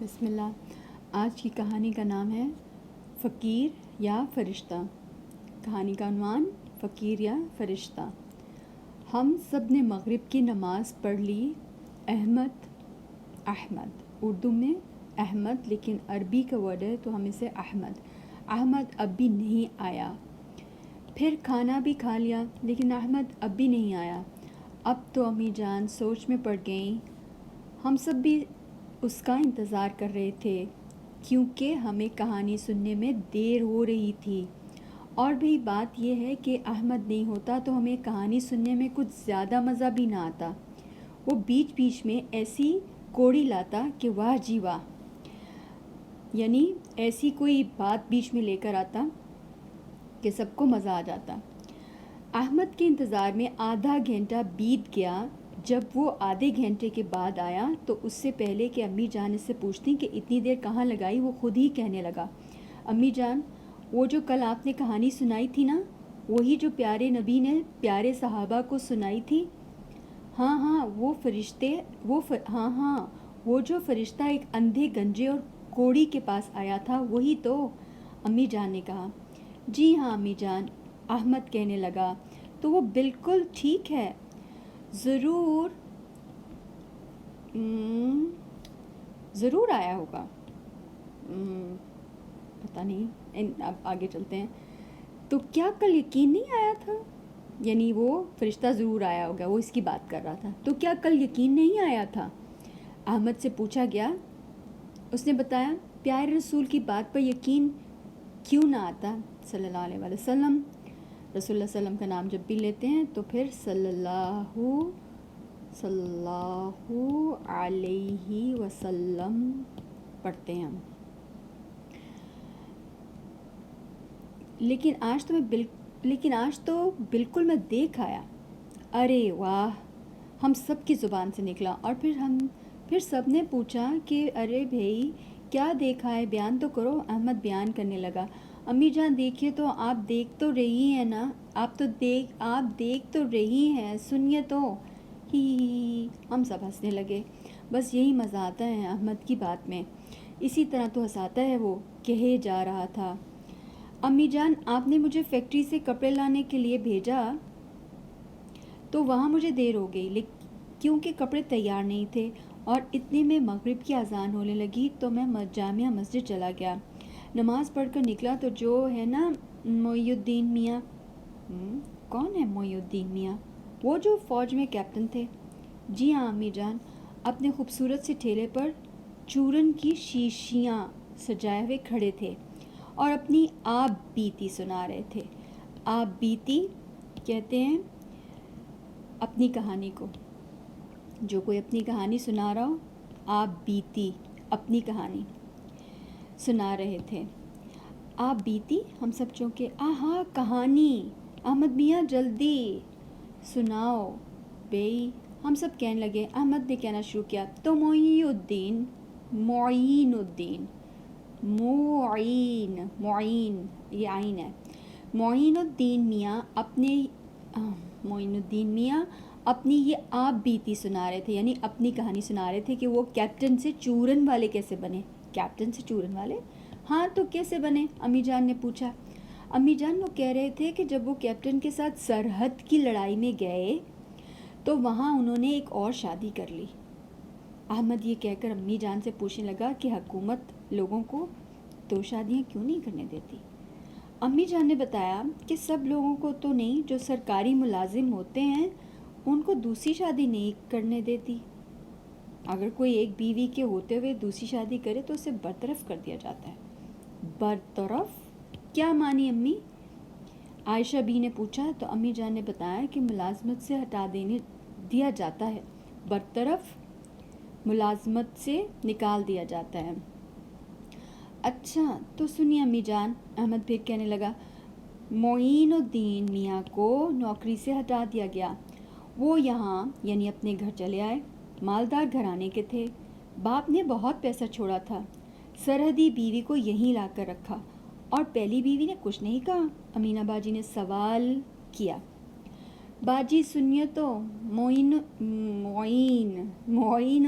بسم اللہ۔ آج کی کہانی کا نام ہے فقیر یا فرشتہ۔ کہانی کا عنوان فقیر یا فرشتہ۔ ہم سب نے مغرب کی نماز پڑھ لی۔ احمد اردو میں احمد، لیکن عربی کا ورڈ ہے تو ہم اسے احمد اب بھی نہیں آیا۔ پھر کھانا بھی کھا لیا، لیکن احمد اب بھی نہیں آیا۔ اب تو امی جان سوچ میں پڑ گئیں۔ ہم سب بھی اس کا انتظار کر رہے تھے، کیونکہ ہمیں کہانی سننے میں دیر ہو رہی تھی، اور بھی بات یہ ہے کہ احمد نہیں ہوتا تو ہمیں کہانی سننے میں کچھ زیادہ مزہ بھی نہ آتا۔ وہ بیچ بیچ میں ایسی کوڑی لاتا کہ واہ جی واہ، یعنی ایسی کوئی بات بیچ میں لے کر آتا کہ سب کو مزہ آ جاتا۔ احمد کے انتظار میں آدھا گھنٹہ بیت گیا۔ جب وہ آدھے گھنٹے کے بعد آیا تو اس سے پہلے کہ امی جان اس سے پوچھتی کہ اتنی دیر کہاں لگائی، وہ خود ہی کہنے لگا، امی جان وہ جو کل آپ نے کہانی سنائی تھی نا، وہی جو پیارے نبی نے پیارے صحابہ کو سنائی تھی؟ ہاں وہ جو فرشتہ ایک اندھے گنجے اور کوڑی کے پاس آیا تھا، وہی تو، امی جان نے کہا۔ جی ہاں امی جان، احمد کہنے لگا، تو وہ بالکل ٹھیک ہے، ضرور آیا ہوگا۔ پتہ نہیں، اب آگے چلتے ہیں۔ تو کیا کل یقین نہیں آیا تھا؟ یعنی وہ فرشتہ ضرور آیا ہوگا، وہ اس کی بات کر رہا تھا۔ تو کیا کل یقین نہیں آیا تھا؟ احمد سے پوچھا گیا۔ اس نے بتایا، پیارے رسول کی بات پر یقین کیوں نہ آتا؟ صلی اللہ علیہ وسلم۔ رسول اللہ علیہ وسلم کا نام جب بھی لیتے ہیں تو پھر صلی اللہ علیہ وسلم پڑھتے ہیں ہم۔ لیکن آج تو بالکل میں دیکھ آیا۔ ارے واہ، ہم سب کی زبان سے نکلا، اور پھر سب نے پوچھا کہ ارے بھائی کیا دیکھا ہے، بیان تو کرو۔ احمد بیان کرنے لگا، امی جان دیکھیے تو، آپ دیکھ تو رہی ہیں نا، آپ دیکھ تو رہی ہیں، سنیے تو۔ ہی ہم سب ہنسنے لگے۔ بس یہی مزہ آتا ہے احمد کی بات میں، اسی طرح تو ہنساتا ہے وہ، کہے جا رہا تھا۔ امی جان آپ نے مجھے فیکٹری سے کپڑے لانے کے لیے بھیجا تو وہاں مجھے دیر ہو گئی، کیونکہ کپڑے تیار نہیں تھے، اور اتنے میں مغرب کی اذان ہونے لگی تو میں جامعہ مسجد چلا گیا۔ نماز پڑھ کر نکلا تو جو ہے نا معی الدین میاں۔ کون ہے معی الدین میاں؟ وہ جو فوج میں کیپٹن تھے۔ جی ہاں امی جان، اپنے خوبصورت سے ٹھیلے پر چورن کی شیشیاں سجائے ہوئے کھڑے تھے اور اپنی آپ بیتی سنا رہے تھے۔ آپ بیتی کہتے ہیں اپنی کہانی کو، جو کوئی اپنی کہانی سنا رہا ہو، آپ بیتی اپنی کہانی سنا رہے تھے۔ آپ بیتی، ہم سب چونکے، آہا کہانی، احمد میاں جلدی سناؤ بھئی، ہم سب کہنے لگے۔ احمد نے کہنا شروع کیا، تو معین یہ عین ہے، معین الدین میاں اپنی یہ آپ بیتی سنا رہے تھے، یعنی اپنی کہانی سنا رہے تھے کہ وہ کیپٹن سے چورن والے کیسے بنے۔ کیپٹن سے چورن والے؟ ہاں تو کیسے بنے؟ امی جان نے پوچھا۔ امی جان وہ کہہ رہے تھے کہ جب وہ کیپٹن کے ساتھ سرحد کی لڑائی میں گئے تو وہاں انہوں نے ایک اور شادی کر لی۔ احمد یہ کہہ کر امی جان سے پوچھنے لگا کہ حکومت لوگوں کو دو شادیاں کیوں نہیں کرنے دیتی؟ امی جان نے بتایا کہ سب لوگوں کو تو نہیں، جو سرکاری ملازم ہوتے ہیں ان کو دوسری شادی نہیں کرنے دیتی۔ اگر کوئی ایک بیوی کے ہوتے ہوئے دوسری شادی کرے تو اسے برطرف کر دیا جاتا ہے۔ برطرف کیا مانی امی؟ عائشہ بی نے پوچھا تو امی جان نے بتایا کہ ملازمت سے ہٹا دیا جاتا ہے، برطرف ملازمت سے نکال دیا جاتا ہے۔ اچھا تو سنیے امی جان، احمد پھر کہنے لگا، معین الدین میاں کو نوکری سے ہٹا دیا گیا۔ وہ یہاں یعنی اپنے گھر چلے آئے۔ مالدار گھرانے کے تھے، باپ نے بہت پیسہ چھوڑا تھا، سرحدی بیوی کو یہیں لا کر رکھا، اور پہلی بیوی نے کچھ نہیں کہا؟ امینہ باجی نے سوال کیا۔ बाजी सुनिए तो मोइन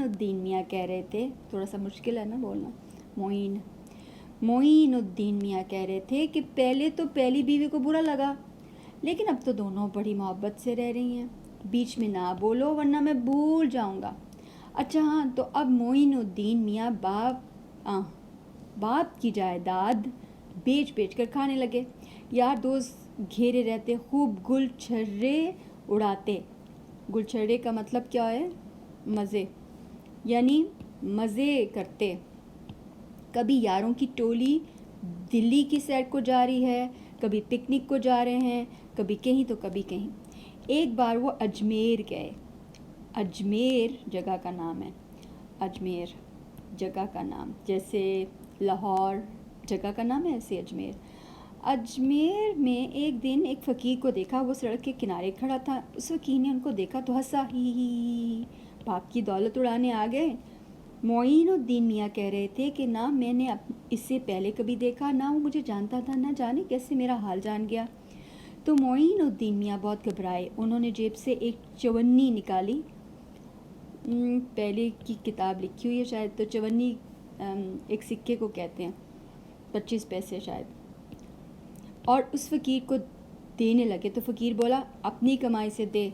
उद्दीन मियाँ कह रहे थे, थोड़ा सा मुश्किल है ना बोलना, मोइन उद्दीन मियाँ कह रहे थे कि पहले तो पहली बीवी को बुरा लगा, लेकिन अब तो दोनों बड़ी मोहब्बत से रह रही हैं। बीच में ना बोलो वरना मैं भूल जाऊंगा। अच्छा हाँ, तो अब मोइनुद्दीन मियाँ बाप की जायदाद बेच बेच कर खाने लगे। यार दोस्त घेरे रहते, खूब गुलछर्रे उड़ाते। गुलछर्रे का मतलब क्या है? मज़े, यानी मज़े करते। कभी यारों की टोली दिल्ली की सैर को जा रही है, कभी पिकनिक को जा रहे हैं, कभी कहीं तो कभी कहीं। एक बार वो अजमेर गए। अजमेर जगह का नाम है, अजमेर जगह का नाम, जैसे लाहौर जगह का नाम है ऐसे अजमेर। अजमेर में एक दिन एक फ़कीर को देखा, वो सड़क के किनारे खड़ा था। उस फ़कीर ने उनको देखा तो हंसा, ही बाप की दौलत उड़ाने आ गए। मोइनुद्दीन मियाँ कह रहे थे कि ना मैंने इससे पहले कभी देखा, ना वो मुझे जानता था, ना जाने कैसे मेरा हाल जान गया। तो मोइनुद्दीन मियाँ बहुत घबराए। उन्होंने जेब से एक चवन्नी निकाली, पहले की किताब लिखी हुई है शायद, तो चवन्नी एक सिक्के को कहते हैं, 25 पैसे शायद, और उस फ़कीर को देने लगे। तो फ़कीर बोला, अपनी कमाई से दे,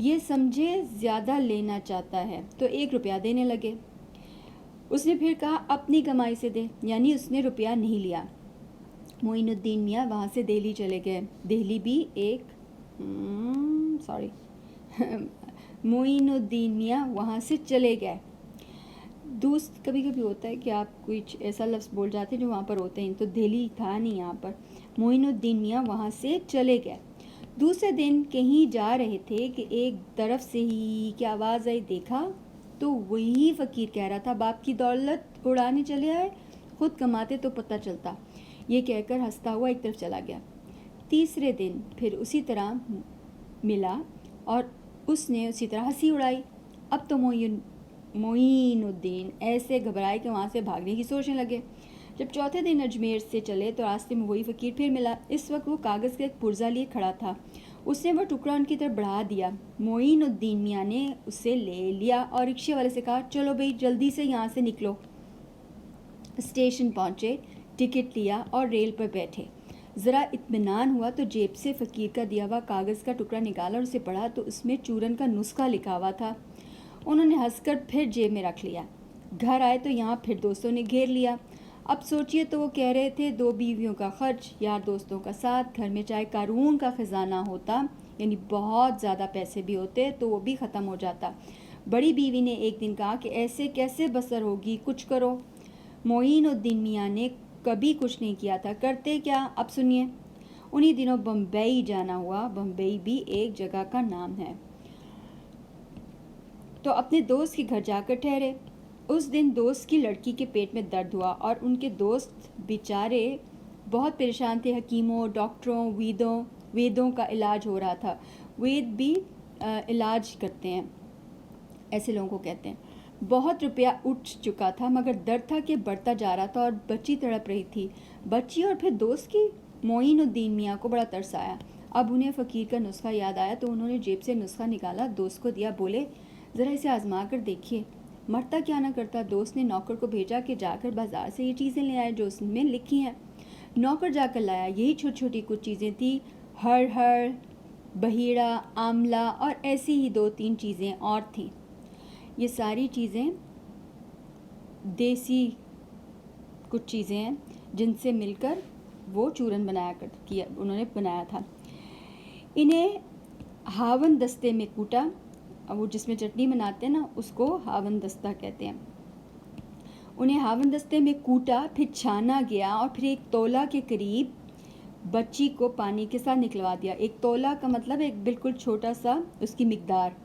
ये समझे ज़्यादा लेना चाहता है, तो 1 रुपया देने लगे। उसने फिर कहा, अपनी कमाई से दे, यानी उसने रुपया नहीं लिया। मोइनुद्दीन मियाँ वहाँ से दिल्ली चले गए। दिल्ली भी एक मोइनुद्दीन मियाँ वहाँ से चले गए। दोस्त कभी कभी होता है कि आप कुछ ऐसा लफ्ज़ बोल जाते हैं जो वहाँ पर होते हैं, तो दिल्ली था नहीं यहाँ पर। मोइनुद्दीन मियाँ वहाँ से चले गए। दूसरे दिन कहीं जा रहे थे कि एक तरफ से ही क्या आवाज़ आई, देखा तो वही फ़कीर कह रहा था, बाप की दौलत उड़ाने चले आए, खुद कमाते तो पता चलता। ये कहकर हंसता हुआ एक तरफ चला गया। तीसरे दिन फिर उसी तरह मिला और उसने उसी तरह हंसी उड़ाई। अब तो मोइनुद्दीन ऐसे घबराए कि वहाँ से भागने की सोचने लगे। जब चौथे दिन अजमेर से चले तो रास्ते में वही फ़कीर फिर मिला। इस वक्त वो कागज़ का एक पुर्जा लिए खड़ा था। उसने वो टुकड़ा उनकी तरफ बढ़ा दिया। मोइनुद्दीन मियाँ ने उसे ले लिया और रिक्शे वाले से कहा, चलो भाई जल्दी से यहाँ से निकलो। स्टेशन पहुँचे, टिकट लिया और रेल पर बैठे। ज़रा इत्मीनान हुआ तो जेब से फ़कीर का दिया हुआ कागज़ का टुकड़ा निकाला और उसे पढ़ा तो उसमें चूरन का नुस्खा लिखा हुआ था। उन्होंने हंसकर फिर जेब में रख लिया। घर आए तो यहाँ फिर दोस्तों ने घेर लिया। अब सोचिए तो वो कह रहे थे, 2 बीवियों का खर्च, यार दोस्तों का साथ, घर में चाहे कारून का ख़जाना होता, यानी बहुत ज़्यादा पैसे भी होते तो वो भी ख़त्म हो जाता। बड़ी बीवी ने एक दिन कहा कि ऐसे कैसे बसर होगी, कुछ करो। मोइनुद्दीन मियाँ ने कभी कुछ नहीं किया था, करते क्या, अब सुनिए। उन्हीं दिनों बम्बई जाना हुआ। बम्बई भी एक जगह का नाम है। तो अपने दोस्त के घर जाकर ठहरे। उस दिन दोस्त की लड़की के पेट में दर्द हुआ और उनके दोस्त बेचारे बहुत परेशान थे। हकीमों, डॉक्टरों, वेदों का इलाज हो रहा था। वेद भी इलाज करते हैं, ऐसे लोगों को कहते हैं। बहुत रुपया उठ चुका था मगर दर्द था कि बढ़ता जा रहा था और बच्ची तड़प रही थी। बच्ची और फिर दोस्त की। मोइनुद्दीन मियाँ को बड़ा तरस आया। अब उन्हें फ़कीर का नुस्खा याद आया तो उन्होंने जेब से नुस्खा निकाला, दोस्त को दिया, बोले ज़रा इसे आजमा कर देखिए, मरता क्या ना करता। दोस्त ने नौकर को भेजा कि जाकर बाज़ार से ये चीज़ें ले आए जो उसमें लिखी हैं। नौकर जाकर लाया। यही छोटी छोटी कुछ चीज़ें थी, हर बहीड़ा, आमला और ऐसी ही 2-3 चीज़ें और थीं। ये सारी चीज़ें देसी कुछ चीज़ें हैं जिनसे मिलकर वो चूरन उन्होंने बनाया था। इन्हें हावन दस्ते में कूटा, वो जिसमें चटनी बनाते हैं ना, उसको हावन दस्ता कहते हैं। उन्हें हावन दस्ते में कूटा, फिर छाना गया और फिर 1 तोला के करीब बच्ची को पानी के साथ निकलवा दिया। 1 तोला का मतलब एक बिल्कुल छोटा सा उसकी मिकदार,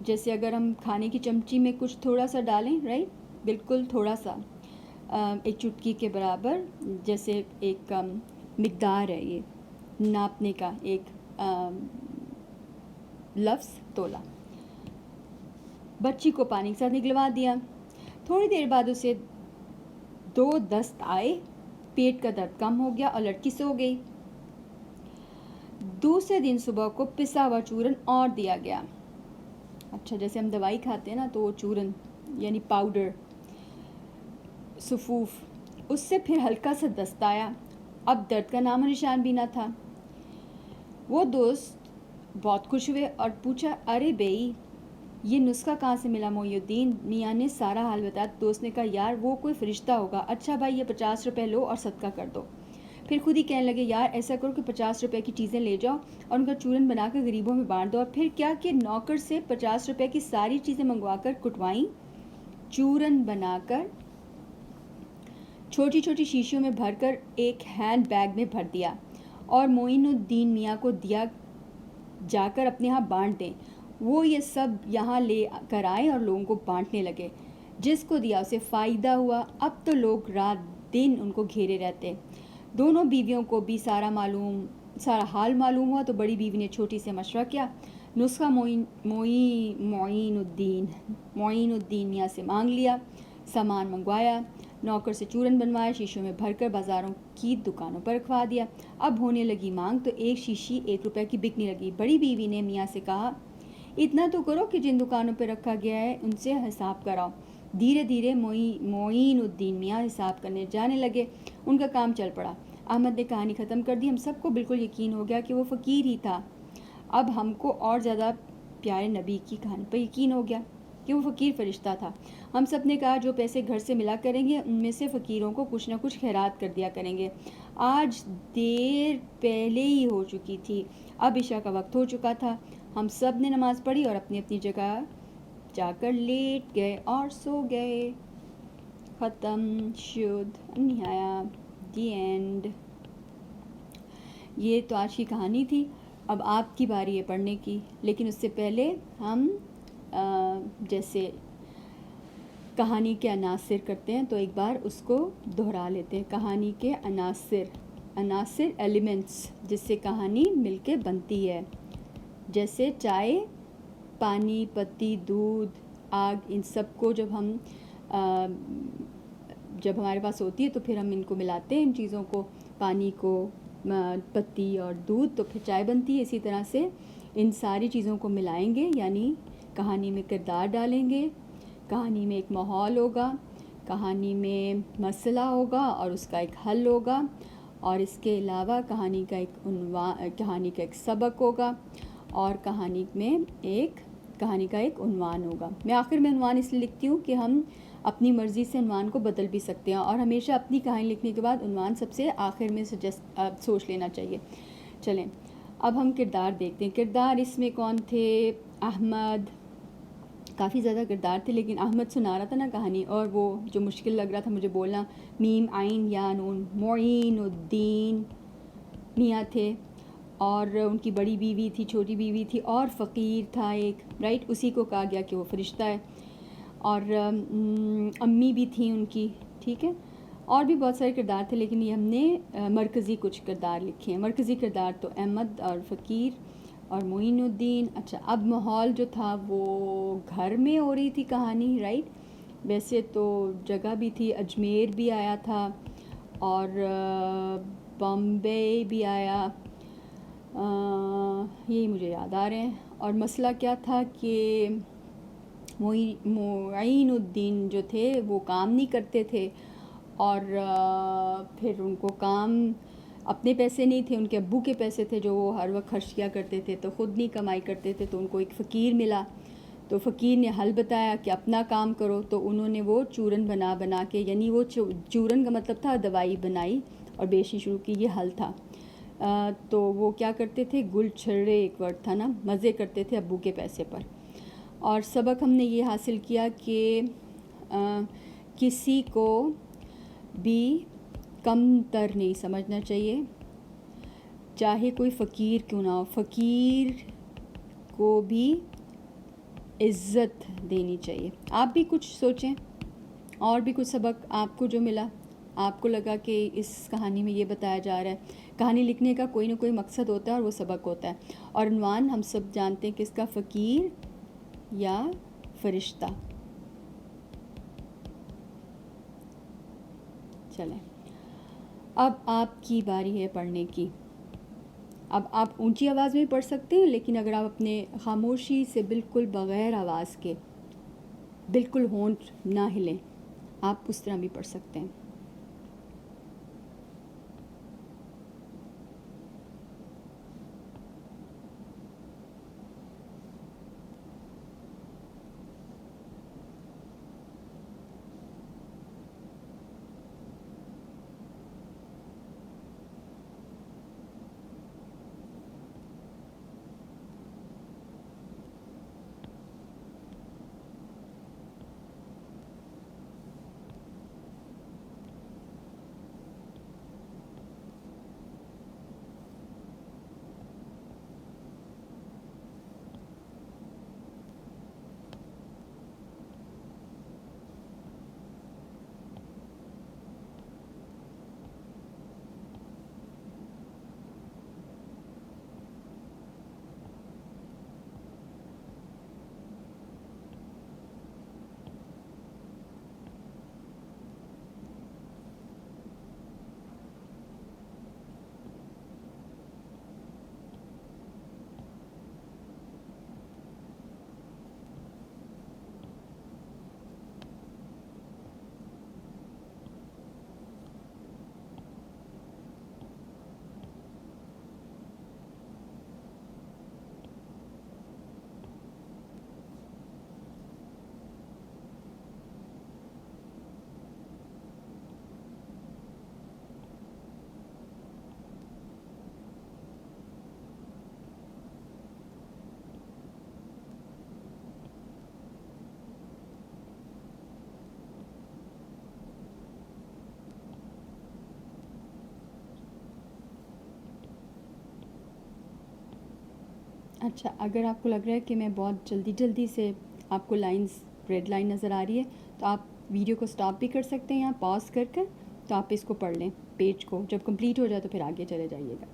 जैसे अगर हम खाने की चमची में कुछ थोड़ा सा डालें, राइट, बिल्कुल थोड़ा सा, एक चुटकी के बराबर, जैसे एक मिकदार है ये नापने का एक लफ्ज़, तोला। बच्ची को पानी के साथ निकलवा दिया। थोड़ी देर बाद उसे 2 दस्त आए, पेट का दर्द कम हो गया और लड़की सो गई। दूसरे दिन सुबह को पिसा हुआ चूरन और दिया गया। अच्छा, जैसे हम दवाई खाते हैं ना, तो वो चूरन यानी पाउडर, सुफूफ, उससे फिर हल्का सा दस्त आया। अब दर्द का नाम निशान भी ना था। वो दोस्त बहुत खुश हुए और पूछा, अरे बेई, ये नुस्खा कहाँ से मिला मोइनुद्दीन? मियाँ ने सारा हाल बताया। दोस्त ने कहा, यार वो कोई फरिश्ता होगा। अच्छा भाई, ये 50 रुपये लो और सदका कर दो। फिर खुद ही कहने लगे, यार ऐसा करो कि 50 रुपये की चीज़ें ले जाओ और उनका चूरन बनाकर गरीबों में बांट दो। और फिर क्या कि नौकर से 50 रुपये की सारी चीज़ें मंगवा कर कुटवाईं, चूरन बनाकर छोटी छोटी शीशियों में भरकर एक हैंड बैग में भर दिया और मोइनुद्दीन मियाँ को दिया, जाकर अपने यहाँ बांट दें। वो ये सब यहाँ ले कर आए और लोगों को बांटने लगे। जिसको दिया उसे फ़ायदा हुआ। अब तो लोग रात दिन उनको घेरे रहते। दोनों बीवियों को भी सारा हाल मालूम हुआ, तो बड़ी बीवी ने छोटी से मशवरा किया। नुस्खा मोइनुद्दीन मियाँ से मांग लिया, सामान मंगवाया, नौकर से चूरन बनवाया, शीशों में भरकर बाज़ारों की दुकानों पर रखवा दिया। अब होने लगी मांग, तो एक शीशी 1 रुपये की बिकने लगी। बड़ी बीवी ने मियाँ से कहा, इतना तो करो कि जिन दुकानों पर रखा गया है उनसे हिसाब कराओ। धीरे धीरे मोइनुद्दीन मियाँ हिसाब करने जाने लगे। उनका काम चल पड़ा। अहमद ने कहानी ख़त्म कर दी। हम सबको बिल्कुल यकीन हो गया कि वो फ़कीर ही था। अब हमको और ज़्यादा प्यारे नबी की कहानी पर यकीन हो गया कि वो फ़कीर फ़रिश्ता था। हम सब ने कहा, जो पैसे घर से मिला करेंगे उनमें से फ़कीरों को कुछ ना कुछ खैरात कर दिया करेंगे। आज देर पहले ही हो चुकी थी। अब इशा का वक्त हो चुका था। हम सब ने नमाज़ पढ़ी और अपनी अपनी जगह जाकर लेट गए और सो गए। ख़त्म, शुद्ध, निहाया, दी एंड। ये तो आज की कहानी थी। अब आपकी बारी है पढ़ने की, लेकिन उससे पहले हम जैसे कहानी के अनासिर करते हैं, तो एक बार उसको दोहरा लेते हैं। कहानी के अनासिर एलिमेंट्स, जिससे कहानी मिलके बनती है, जैसे चाय, पानी, पत्ती, दूध, आग, इन सब को जब हमारे पास होती है तो फिर हम इनको मिलाते हैं, इन चीज़ों को, पानी को, पत्ती और दूध, तो फिर चाय बनती है। इसी तरह से इन सारी चीज़ों को मिलाएंगे, यानी कहानी में किरदार डालेंगे, कहानी में एक माहौल होगा, कहानी में मसला होगा और उसका एक हल होगा, और इसके अलावा कहानी का एक सबक होगा और कहानी का एक उन्वान होगा। मैं आखिर में उन्वान इसलिए लिखती हूँ कि हम अपनी मर्ज़ी से उन्वान को बदल भी सकते हैं, और हमेशा अपनी कहानी लिखने के बाद उन्वान सबसे आखिर में सोच लेना चाहिए। चलें, अब हम किरदार देखते हैं। किरदार इसमें कौन थे? अहमद, काफ़ी ज़्यादा किरदार थे, लेकिन अहमद सुना रहा था ना कहानी, और वो जो मुश्किल लग रहा था मुझे बोलना, मीम आइन या नून, मोइनुद्दीन मियाँ थे, और उनकी बड़ी बीवी थी, छोटी बीवी थी, और फ़कीर था एक, राइट, उसी को कहा गया कि वो फरिश्ता है, और अम्मी भी थी उनकी, ठीक है, और भी बहुत सारे किरदार थे, लेकिन ये हमने मरकज़ी कुछ किरदार लिखे हैं। मरकज़ी किरदार तो अहमद और फ़कीर और मोइनुद्दीन। अच्छा, अब माहौल जो था वो घर में हो रही थी कहानी, राइट। वैसे तो जगह भी थी, अजमेर भी आया था और बॉम्बे भी आया, यही मुझे याद आ रहे हैं। और मसला क्या था कि मोइनुद्दीन जो थे वो काम नहीं करते थे, और फिर उनको काम, अपने पैसे नहीं थे, उनके अब्बू के पैसे थे जो वो हर वक्त खर्च किया करते थे, तो ख़ुद नहीं कमाई करते थे। तो उनको एक फ़कीर मिला, तो फ़कीर ने हल बताया कि अपना काम करो, तो उन्होंने वो चूरन बना के, यानी वो चूरन का मतलब था दवाई बनाई और बेचनी शुरू की, ये हल था। तो वो क्या करते थे, गुल छर्रे एक वर्ड था ना, मज़े करते थे अब्बू के पैसे पर। और सबक हमने ये हासिल किया कि किसी को भी कम तर नहीं समझना चाहिए, चाहे कोई फ़कीर क्यों ना हो, फ़कीर को भी इज़्ज़त देनी चाहिए। आप भी कुछ सोचें, और भी कुछ सबक आपको जो मिला, आपको लगा कि इस कहानी में ये बताया जा रहा है। कहानी लिखने का कोई ना कोई मकसद होता है और वो सबक होता है, और उन्वान हम सब जानते हैं कि इसका फ़कीर या फरिश्ता। चलें, अब आपकी बारी है पढ़ने की। اب آپ اونچی آواز میں بھی پڑھ سکتے ہیں، لیکن اگر آپ اپنے خاموشی سے بالکل بغیر آواز کے، بالکل ہونٹ نہ ہلیں، آپ اس طرح بھی پڑھ سکتے ہیں۔ اچھا، اگر آپ کو لگ رہا ہے کہ میں بہت جلدی جلدی سے آپ کو لائنز ریڈ لائن نظر آ رہی ہے، تو آپ ویڈیو کو سٹاپ بھی کر سکتے ہیں، یہاں پاز کر کر، تو آپ اس کو پڑھ لیں پیج کو، جب کمپلیٹ ہو جائے تو پھر آگے چلے جائیے گا۔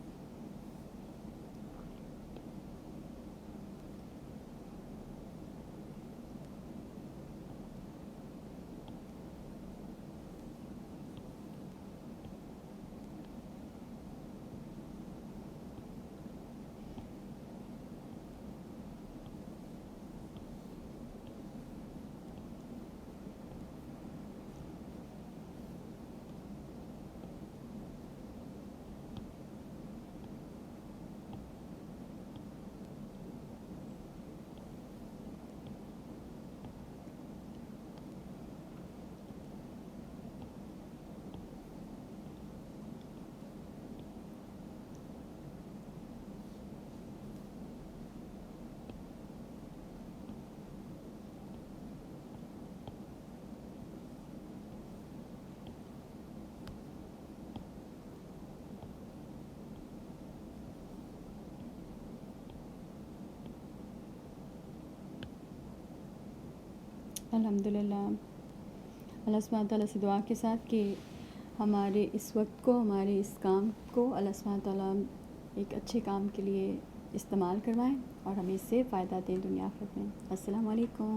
الحمد للہ، اللہ سبحانہ تعالیٰ سے دعا کے ساتھ کہ ہمارے اس وقت کو، ہمارے اس کام کو اللہ سبحانہ تعالیٰ ایک اچھے کام کے لیے استعمال کروائیں اور ہمیں اس سے فائدہ دیں دنیا آخرت میں۔ السلام علیکم۔